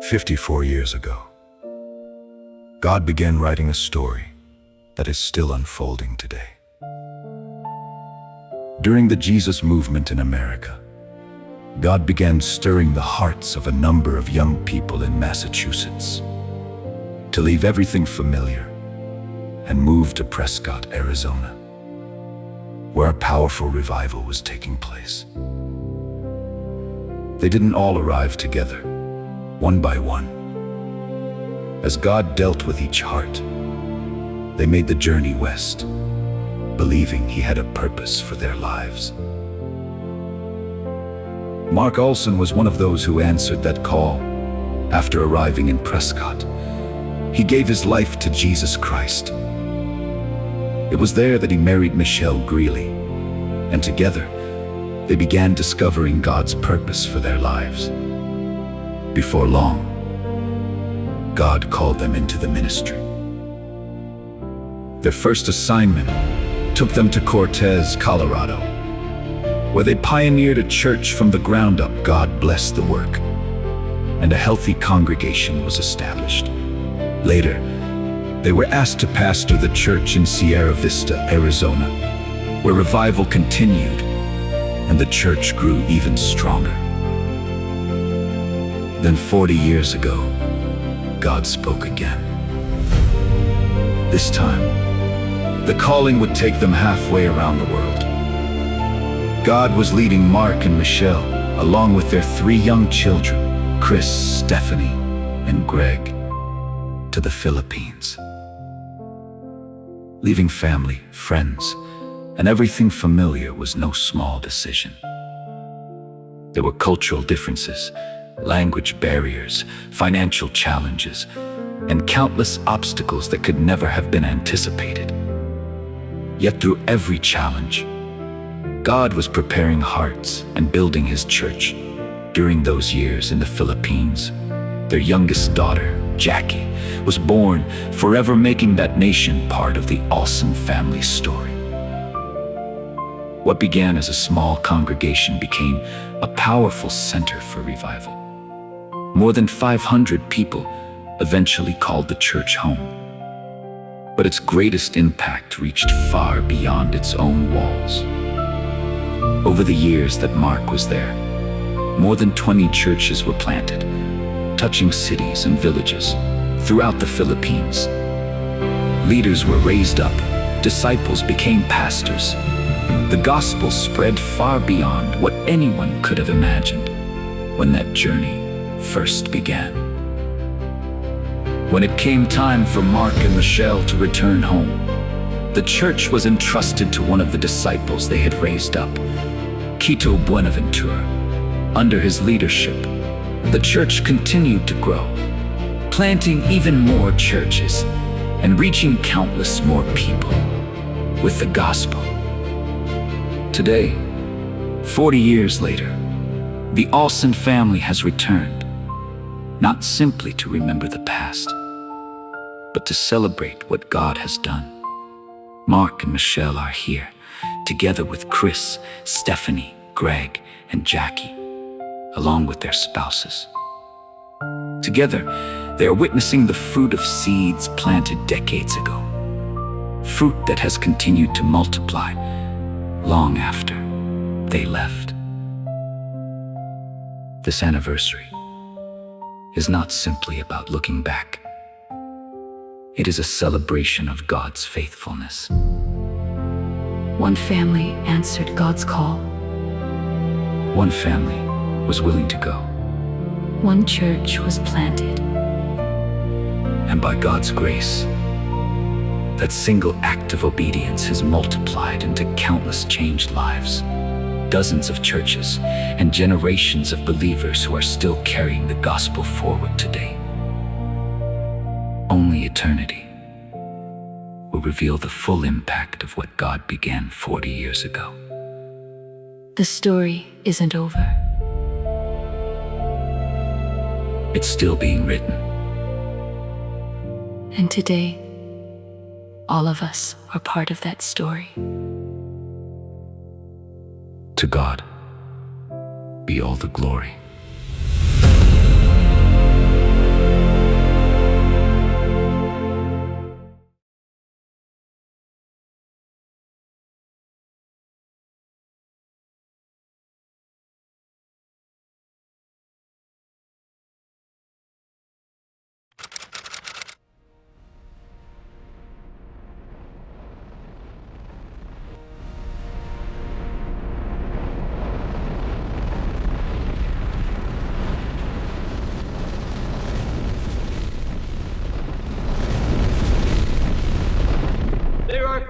54 years ago, God began writing a story that is still unfolding today. During the Jesus movement in America, God began stirring the hearts of a number of young people in Massachusetts to leave everything familiar and move to Prescott, Arizona, where a powerful revival was taking place. They didn't all arrive together, one by one. As God dealt with each heart, they made the journey west, believing He had a purpose for their lives. Mark Olson was one of those who answered that call. After arriving in Prescott, he gave his life to Jesus Christ. It was there that he married Michelle Greeley, and together they began discovering God's purpose for their lives. Before long, God called them into the ministry. Their first assignment took them to Cortez, Colorado, where they pioneered a church from the ground up. God blessed the work, and a healthy congregation was established. Later, they were asked to pastor the church in Sierra Vista, Arizona, where revival continued, and the church grew even stronger. Then 40 years ago, God spoke again. This time, the calling would take them halfway around the world. God was leading Mark and Michelle, along with their 3 young children, Chris, Stephanie, and Greg, to the Philippines. Leaving family, friends, and everything familiar was no small decision. There were cultural differences, language barriers, financial challenges, and countless obstacles that could never have been anticipated. Yet through every challenge, God was preparing hearts and building His church. During those years in the Philippines, their youngest daughter, Jackie, was born, forever making that nation part of the Olson family story. What began as a small congregation became a powerful center for revival. More than 500 people eventually called the church home. But its greatest impact reached far beyond its own walls. Over the years that Mark was there, more than 20 churches were planted, touching cities and villages throughout the Philippines. Leaders were raised up, disciples became pastors. The gospel spread far beyond what anyone could have imagined when that journey first began. When it came time for Mark and Michelle to return home, the church was entrusted to one of the disciples they had raised up, Quito Buenaventura. Under his leadership, the church continued to grow, planting even more churches and reaching countless more people with the gospel. Today, 40 years later, the Olson family has returned, not simply to remember the past, but to celebrate what God has done. Mark and Michelle are here, together with Chris, Stephanie, Greg, and Jackie, along with their spouses. Together, they are witnessing the fruit of seeds planted decades ago, fruit that has continued to multiply long after they left. This anniversary is not simply about looking back. It is a celebration of God's faithfulness. One family answered God's call. One family was willing to go. One church was planted. And by God's grace, that single act of obedience has multiplied into countless changed lives. Dozens of churches and generations of believers who are still carrying the gospel forward today. Only eternity will reveal the full impact of what God began 40 years ago. The story isn't over. It's still being written. And today, all of us are part of that story. To God be all the glory.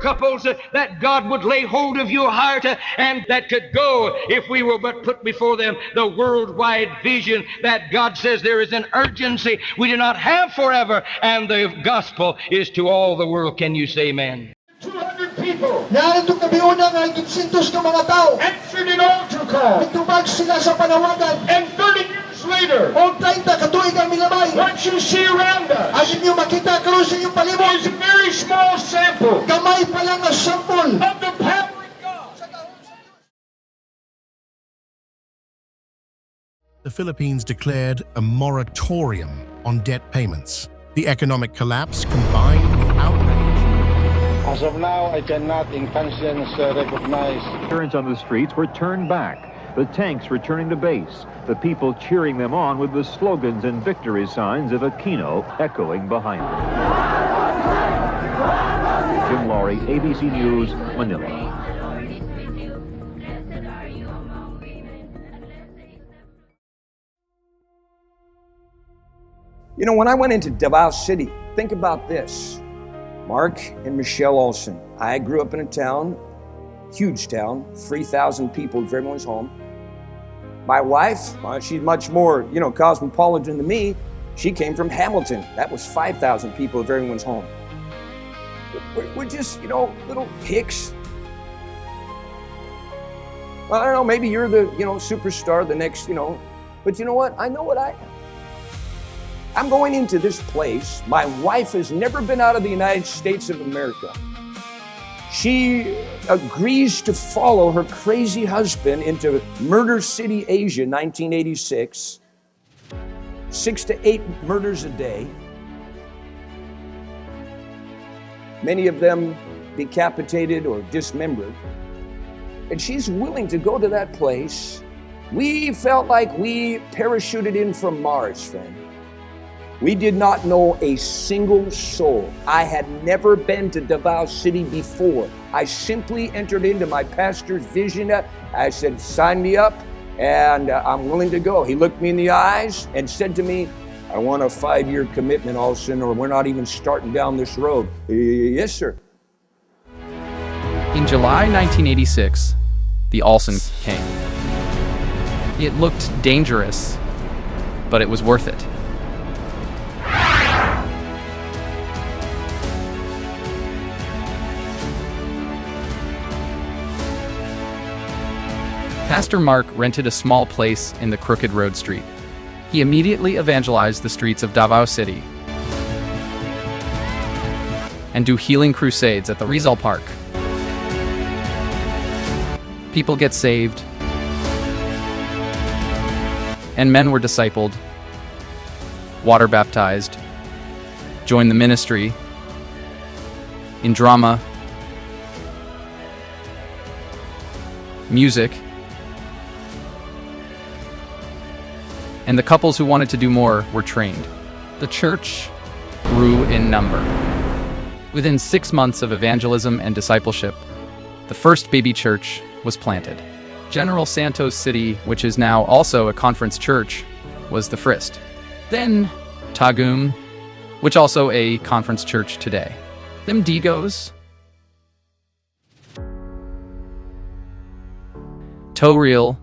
couples, that God would lay hold of your heart and that could go if we will but put before them the worldwide vision that God says there is an urgency we do not have forever, and the gospel is to all the world. Can you say amen? 200 people Narito kami unang 500 ka mga tao. answered an altar call. Nagtubag sila sa panawagan. And 30 years later, O 30 katuig ang milabay. what you see around Ang us inyo makita karon sa inyong palibot. is a very small sample Kamay pa lang ang sampol. of the power of God. The Philippines declared a moratorium on debt payments. The economic collapse combined with outrage. As of now, I cannot in conscience recognize. Turns on the streets were turned back, the tanks returning to base, the people cheering them on with the slogans and victory signs of Aquino echoing behind them. Jim Laurie, ABC News, Manila. You know, when I went into Davao City, think about this. Mark and Michelle Olson. I grew up in a town, huge town, 3,000 people if everyone's home. My wife, she's much more, cosmopolitan than me. She came from Hamilton. That was 5,000 people if everyone's home. We're just, little hicks. Well, I don't know, maybe you're the, superstar, the next, but you know what? I know what I am. I'm going into this place. My wife has never been out of the United States of America. She agrees to follow her crazy husband into Murder City, Asia, 1986. 6 to 8 murders a day. Many of them decapitated or dismembered. And she's willing to go to that place. We felt like we parachuted in from Mars, friend. We did not know a single soul. I had never been to Davao City before. I simply entered into my pastor's vision. I said, sign me up, and I'm willing to go. He looked me in the eyes and said to me, I want a 5-year commitment, Olson, or we're not even starting down this road. Yes, sir. In July 1986, the Olson came. It looked dangerous, but it was worth it. Pastor Mark rented a small place in the Crooked Road Street. He immediately evangelized the streets of Davao City and do healing crusades at the Rizal Park. People get saved, and men were discipled, water baptized, joined the ministry, in drama, music, and the couples who wanted to do more were trained. The church grew in number. Within 6 months of evangelism and discipleship, the first baby church was planted. General Santos City, which is now also a conference church, was the first. Then Tagum, which also a conference church today. Them Digos, Toril,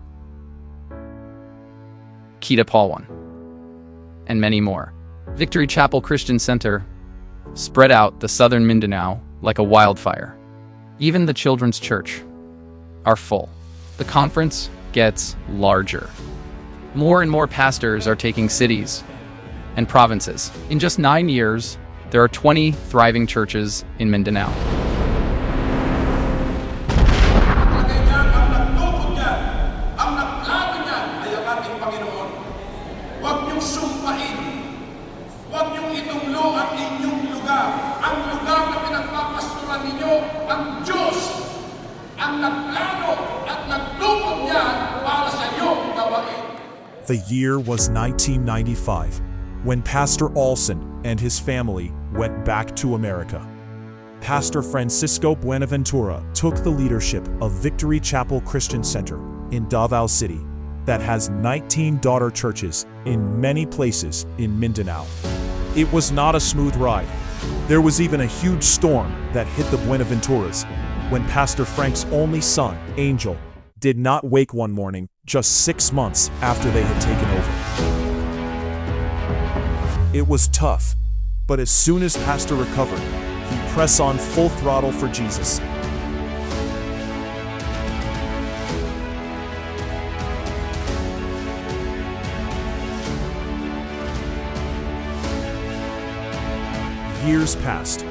Kita Palwan, and many more. Victory Chapel Christian Center spread out the southern Mindanao like a wildfire. Even the children's church are full. The conference gets larger. More and more pastors are taking cities and provinces. In just 9 years, there are 20 thriving churches in Mindanao. The year was 1995, when Pastor Olson and his family went back to America. Pastor Francisco Buenaventura took the leadership of Victory Chapel Christian Center in Davao City that has 19 daughter churches in many places in Mindanao. It was not a smooth ride. There was even a huge storm that hit the Buenaventuras when Pastor Frank's only son, Angel, did not wake one morning just 6 months after they had taken over. It was tough, but as soon as Pastor recovered, he pressed on full throttle for Jesus. Years passed.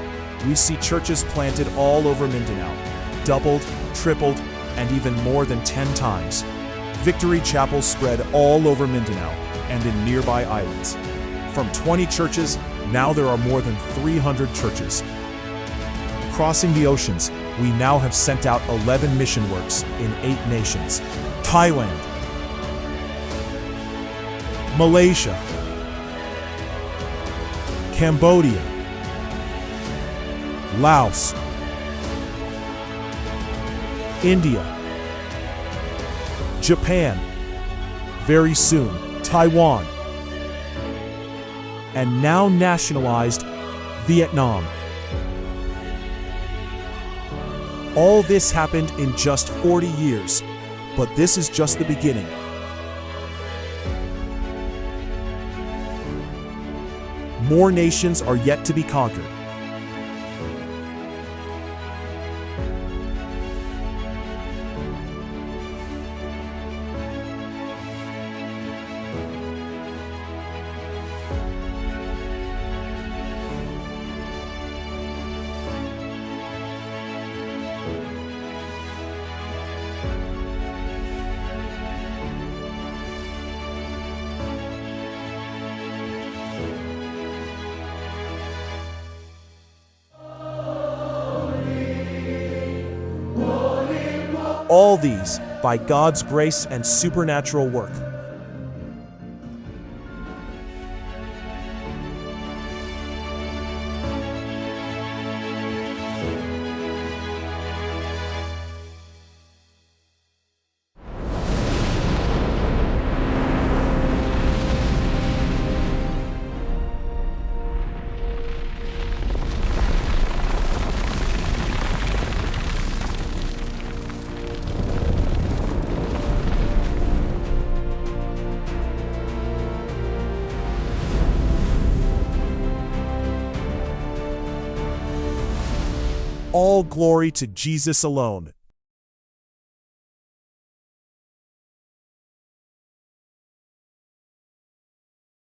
We see churches planted all over Mindanao, doubled, tripled, and even more than 10 times. Victory chapels spread all over Mindanao and in nearby islands. From 20 churches, now there are more than 300 churches. Crossing the oceans, we now have sent out 11 mission works in 8 nations: Thailand, Malaysia, Cambodia, Laos, India, Japan, very soon, Taiwan, and now nationalized, Vietnam. All this happened in just 40 years, but this is just the beginning. More nations are yet to be conquered. All these by God's grace and supernatural work. All glory to Jesus alone.